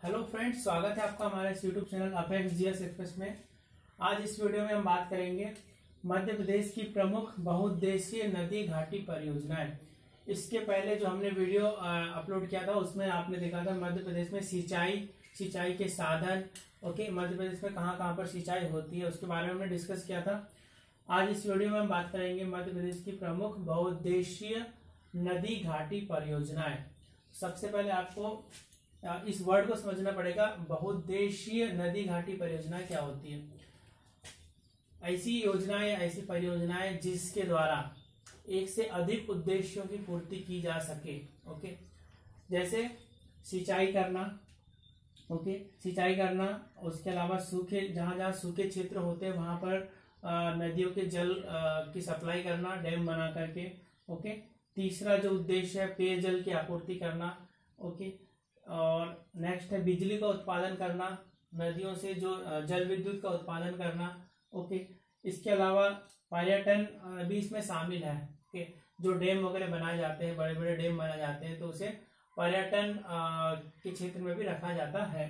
Hello friends, स्वागत है आपका हमारे YouTube channel apex GS express में। आज इस वीडियो में हम बात करेंगे मध्य प्रदेश की प्रमुख बहुउद्देशीय नदी घाटी परियोजनाएं। इसके पहले जो हमने वीडियो अपलोड किया था उसमें आपने देखा था मध्य प्रदेश में सिंचाई के साधन, मध्य प्रदेश में कहाँ कहाँ पर सिंचाई होती है उसके बारे में हमने डिस्कस किया था। आज इस वीडियो में हम बात करेंगे मध्य प्रदेश की प्रमुख बहुउद्देशीय नदी घाटी परियोजनाएं। सबसे पहले आपको इस वर्ड को समझना पड़ेगा, बहुउद्देशीय नदी घाटी परियोजना क्या होती है। ऐसी योजनाएं, ऐसी परियोजनाएं जिसके द्वारा एक से अधिक उद्देश्यों की पूर्ति की जा सके। जैसे सिंचाई करना, सिंचाई करना। उसके अलावा सूखे, जहां जहां सूखे क्षेत्र होते हैं वहां पर नदियों के जल की सप्लाई करना, डैम बना करके। तीसरा जो उद्देश्य है पेयजल की आपूर्ति करना। और नेक्स्ट है बिजली का उत्पादन करना, नदियों से जो जल विद्युत का उत्पादन करना। इसके अलावा पर्यटन भी इसमें शामिल है। जो डैम वगैरह बनाए जाते हैं, बड़े बड़े डैम बनाए जाते हैं, तो उसे पर्यटन के क्षेत्र में भी रखा जाता है।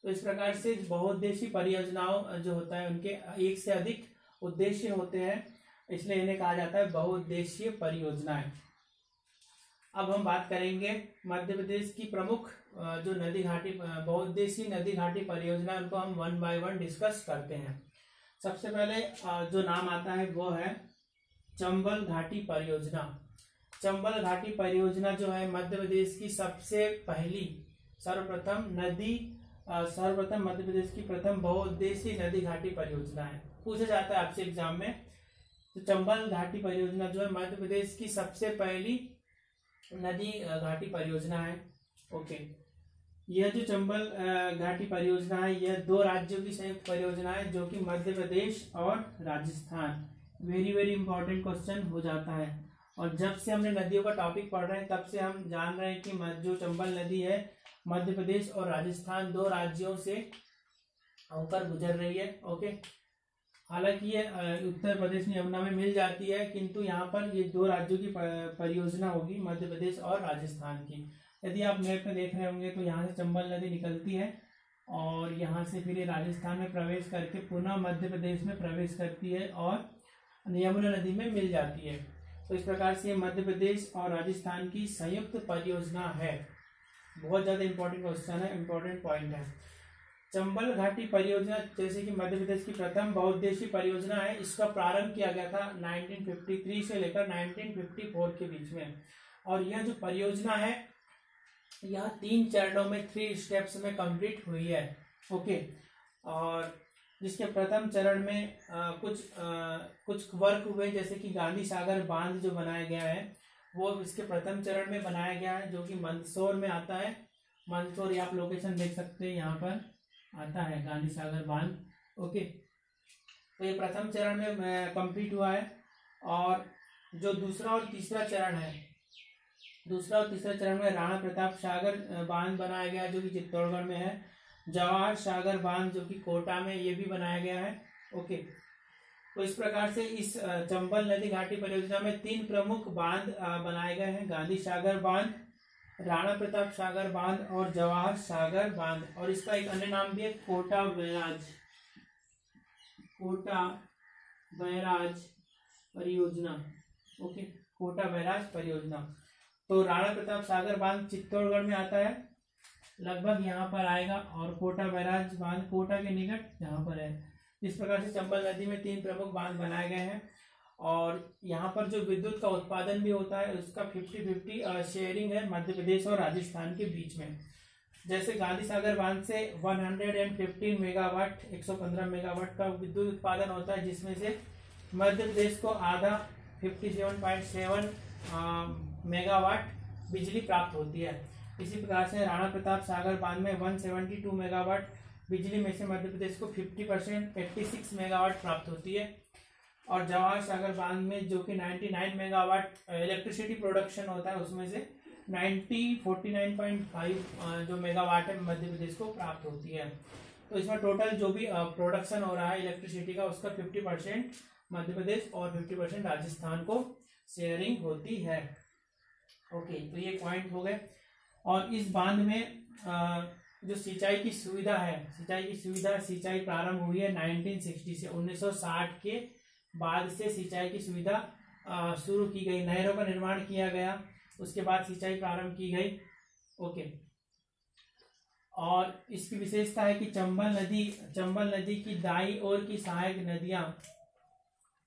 तो इस प्रकार से बहुउद्देशीय परियोजनाओं जो होता है उनके एक से अधिक उद्देश्य होते हैं, इसलिए इन्हें कहा जाता है बहुउद्देशीय परियोजनाएं। अब हम बात करेंगे मध्य प्रदेश की प्रमुख जो नदी घाटी बहुउद्देशीय नदी घाटी परियोजना, उनको हम वन बाय वन डिस्कस करते हैं। सबसे पहले जो नाम आता है वो है चंबल घाटी परियोजना। चंबल घाटी परियोजना जो है मध्य प्रदेश की सर्वप्रथम मध्य प्रदेश की प्रथम बहुउद्देशीय नदी घाटी परियोजना है। पूछा जाता है आपसे एग्जाम में। तो चंबल घाटी परियोजना जो है मध्य प्रदेश की सबसे पहली नदी घाटी परियोजना है। यह जो चंबल घाटी परियोजना है यह दो राज्यों की संयुक्त परियोजना है, जो कि मध्य प्रदेश और Rajasthan. Very very important question हो जाता है। और जब से हमने नदियों का टॉपिक पढ़ रहे हैं तब से हम जान रहे हैं कि जो चंबल नदी है मध्य प्रदेश और राजस्थान दो राज्यों से होकर गुजर रही है। हालांकि ये उत्तर प्रदेश में यमुना में मिल जाती है, किंतु यहाँ पर ये दो राज्यों की परियोजना होगी, मध्य प्रदेश और राजस्थान की। यदि आप मैप में देख रहे होंगे तो यहाँ से चंबल नदी निकलती है और यहाँ से फिर ये राजस्थान में प्रवेश करके पुनः मध्य प्रदेश में प्रवेश करती है और यमुना नदी में मिल जाती है। तो इस प्रकार से मध्य प्रदेश और राजस्थान की संयुक्त परियोजना है। बहुत ज्यादा इंपॉर्टेंट क्वेश्चन है, इंपॉर्टेंट पॉइंट है। चंबल घाटी परियोजना जैसे कि मध्य प्रदेश की प्रथम बहुउद्देशीय परियोजना है, इसका प्रारंभ किया गया था 1953 से लेकर 1954 के बीच में। और यह जो परियोजना है यह 3 चरणों में 3 स्टेप्स में कंप्लीट हुई है। और जिसके प्रथम चरण में कुछ वर्क हुए, जैसे कि गांधी सागर बांध जो बनाया गया है वो इसके प्रथम चरण में बनाया गया है, जो कि मंदसौर में आता है। मंदसौर आप लोकेशन देख सकते हैं, यहाँ पर आता है गांधी सागर बांध। तो ये प्रथम चरण में कंप्लीट हुआ है। और जो दूसरा और तीसरा चरण में राणा प्रताप सागर बांध बनाया गया है, जो कि चित्तौड़गढ़ में है। जवाहर सागर बांध जो कि कोटा में, ये भी बनाया गया है। तो इस प्रकार से इस चंबल नदी घाटी परियोजना में 3 प्रमुख बांध बनाए गए हैं, गांधी सागर बांध, राणा प्रताप सागर बांध और जवाहर सागर बांध। और इसका एक अन्य नाम भी है कोटा बैराज परियोजना। कोटा बैराज परियोजना। तो राणा प्रताप सागर बांध चित्तौड़गढ़ में आता है, लगभग यहाँ पर आएगा। और कोटा बैराज बांध कोटा के निकट यहाँ पर है। इस प्रकार से चंबल नदी में 3 प्रमुख बांध बनाए गए हैं। और यहाँ पर जो विद्युत का उत्पादन भी होता है उसका 50-50 शेयरिंग है मध्य प्रदेश और राजस्थान के बीच में। जैसे गांधी सागर बांध से 115 मेगावाट 115 मेगावाट का विद्युत उत्पादन होता है, जिसमें से मध्य प्रदेश को आधा 57.7 मेगावाट बिजली प्राप्त होती है। इसी प्रकार से राणा प्रताप सागर बांध में 172 मेगावाट बिजली में से मध्य प्रदेश को 50% 86 मेगावाट प्राप्त होती है। और जवाहर सागर बांध में जो कि 99 मेगावाट इलेक्ट्रिसिटी प्रोडक्शन होता है, उसमें से 49.5 जो मेगावाट है मध्य प्रदेश को प्राप्त होती है। तो इसमें टोटल जो भी प्रोडक्शन हो रहा है इलेक्ट्रिसिटी का, उसका 50% मध्य प्रदेश और 50% राजस्थान को शेयरिंग होती है। तो ये पॉइंट हो गए। और इस बांध में जो सिंचाई की सुविधा है, सिंचाई प्रारंभ हुई है 1960 से। 1960 के बाद से सिंचाई की सुविधा शुरू की गई, नहरों का निर्माण किया गया, उसके बाद सिंचाई प्रारंभ की गई। ओके, और इसकी विशेषता है कि चंबल नदी की दाईं ओर की सहायक नदियां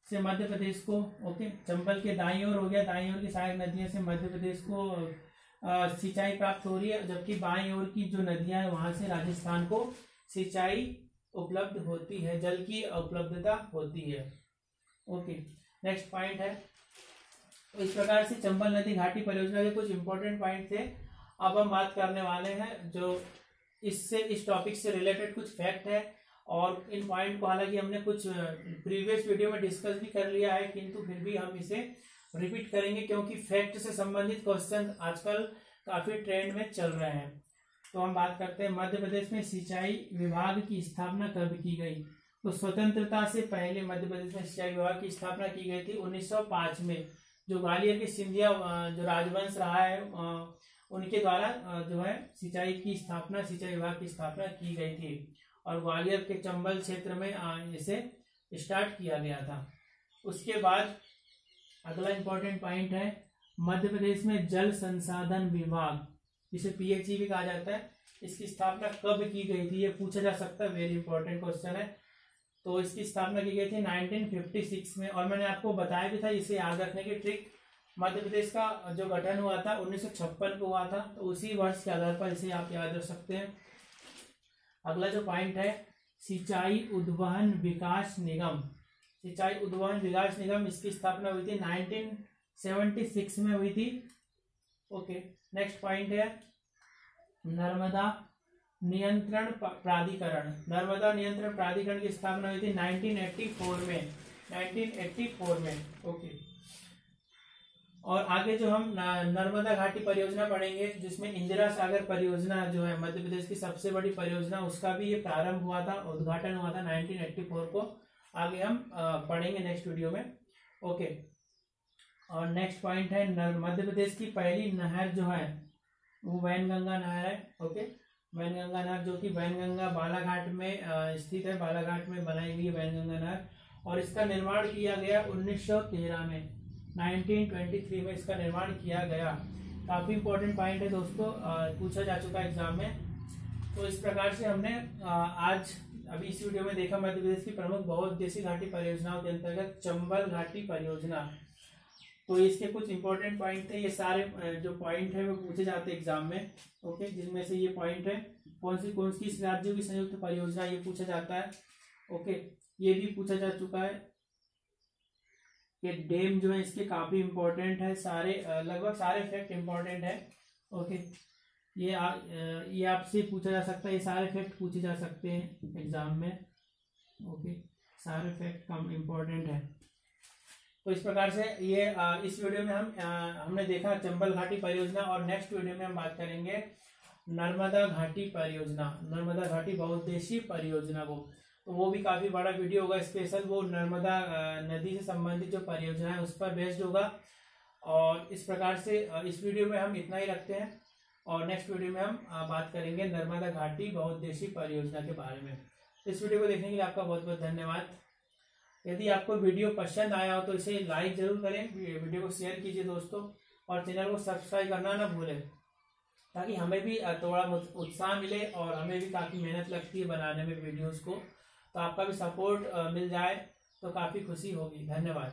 से मध्य प्रदेश को, ओके, चंबल के दाईं ओर हो गया, दाईं ओर की सहायक नदियों से मध्य प्रदेश को सिंचाई प्राप्त हो रही है, जबकि बाईं ओर की जो नदियां हैं वहां से राजस्थान को सिंचाई उपलब्ध होती है, जल की उपलब्धता होती है। ओके, नेक्स्ट पॉइंट है, इस प्रकार से चंबल नदी घाटी परियोजना के कुछ इंपॉर्टेंट पॉइंट थे। अब हम बात करने वाले हैं जो इस टॉपिक से रिलेटेड कुछ फैक्ट है, और इन पॉइंट को हालांकि हमने कुछ प्रीवियस वीडियो में डिस्कस भी कर लिया है, किंतु फिर भी हम इसे रिपीट करेंगे क्योंकि फैक्ट से संबंधित क्वेश्चन आजकल काफी ट्रेंड में चल रहे हैं। तो हम बात करते हैं मध्य प्रदेश में सिंचाई विभाग की स्थापना कब की गई। तो स्वतंत्रता से पहले मध्य प्रदेश में सिंचाई विभाग की स्थापना की गई थी 1905 में। जो ग्वालियर के सिंधिया जो राजवंश रहा है उनके द्वारा जो है सिंचाई विभाग की स्थापना की गई थी, और ग्वालियर के चंबल क्षेत्र में इसे स्टार्ट किया गया था। उसके बाद अगला इंपॉर्टेंट पॉइंट है, मध्य प्रदेश में जल संसाधन विभाग, जिसे पीएचई भी कहा जाता है, इसकी स्थापना कब की गई थी, ये पूछा जा सकता है, वेरी इंपॉर्टेंट क्वेश्चन है। तो इसकी स्थापना की गई थी 1956 में, और मैंने आपको बताया भी था इसे याद रखने की ट्रिक। मध्य प्रदेश का जो गठन हुआ था 1956 को हुआ था, तो उसी वर्ष के आधार पर इसे आप याद रख सकते हैं। अगला जो पॉइंट है, सिंचाई उद्वहन विकास निगम, इसकी स्थापना हुई थी 1976 में हुई थी। ओके, नेक्स्ट पॉइंट है, नर्मदा नियंत्रण प्राधिकरण की स्थापना हुई थी 1984 में। ओके, और आगे जो हम नर्मदा घाटी परियोजना पढ़ेंगे, जिसमें इंदिरा सागर परियोजना जो है मध्य प्रदेश की सबसे बड़ी परियोजना, उसका भी ये प्रारंभ हुआ था, उद्घाटन हुआ था 1984 को। आगे हम पढ़ेंगे नेक्स्ट वीडियो में। ओके, और नेक्स्ट पॉइंट है, मध्य प्रदेश की पहली नहर जो है वो वैनगंगा नहर है। ओके, वैनगंगा नहर जो कि वैनगंगा बालाघाट में स्थित है, बालाघाट में बनाई गई है वैनगंगा नहर, और इसका निर्माण किया गया 1913 में, 1923 में इसका निर्माण किया गया। काफी इंपॉर्टेंट पॉइंट है दोस्तों, पूछा जा चुका है एग्जाम में। तो इस प्रकार से हमने आज अभी इस वीडियो में देखा मध्य प्रदेश की प्रमुख बहुउद्देशीय घाटी परियोजनाओं के अंतर्गत चंबल घाटी परियोजना। तो इसके कुछ इंपॉर्टेंट पॉइंट थे, ये सारे जो पॉइंट है वो पूछे जाते हैं एग्जाम में। ओके, जिनमें से ये पॉइंट है, कौन सी किस राज्यों की संयुक्त परियोजना, ये पूछा जाता है। ओके, ये भी पूछा जा चुका है। ये डैम जो है इसके काफी इंपॉर्टेंट है, लगभग सारे फैक्ट इंपॉर्टेंट है। ओके, ये आपसे पूछा जा सकता है, ये सारे फैक्ट पूछे जा सकते हैं एग्जाम में। ओके, सारे फैक्ट कम इंपॉर्टेंट है। तो इस प्रकार से ये इस वीडियो में हमने देखा चंबल घाटी परियोजना, और नेक्स्ट वीडियो में हम बात करेंगे नर्मदा घाटी बहुउद्देशीय परियोजना को। तो वो भी काफी बड़ा वीडियो होगा स्पेशल, वो नर्मदा नदी से संबंधित जो परियोजना है उस पर बेस्ड होगा। और इस प्रकार से इस वीडियो में हम इतना ही रखते हैं, और नेक्स्ट वीडियो में हम बात करेंगे नर्मदा घाटी बहुउद्देशीय परियोजना के बारे में। इस वीडियो को देखने के लिए आपका बहुत बहुत धन्यवाद। यदि आपको वीडियो पसंद आया हो तो इसे लाइक जरूर करें, वीडियो को शेयर कीजिए दोस्तों, और चैनल को सब्सक्राइब करना ना भूलें, ताकि हमें भी थोड़ा उत्साह मिले, और हमें भी काफ़ी मेहनत लगती है बनाने में वीडियोस को। तो आपका भी सपोर्ट मिल जाए तो काफ़ी खुशी होगी। धन्यवाद।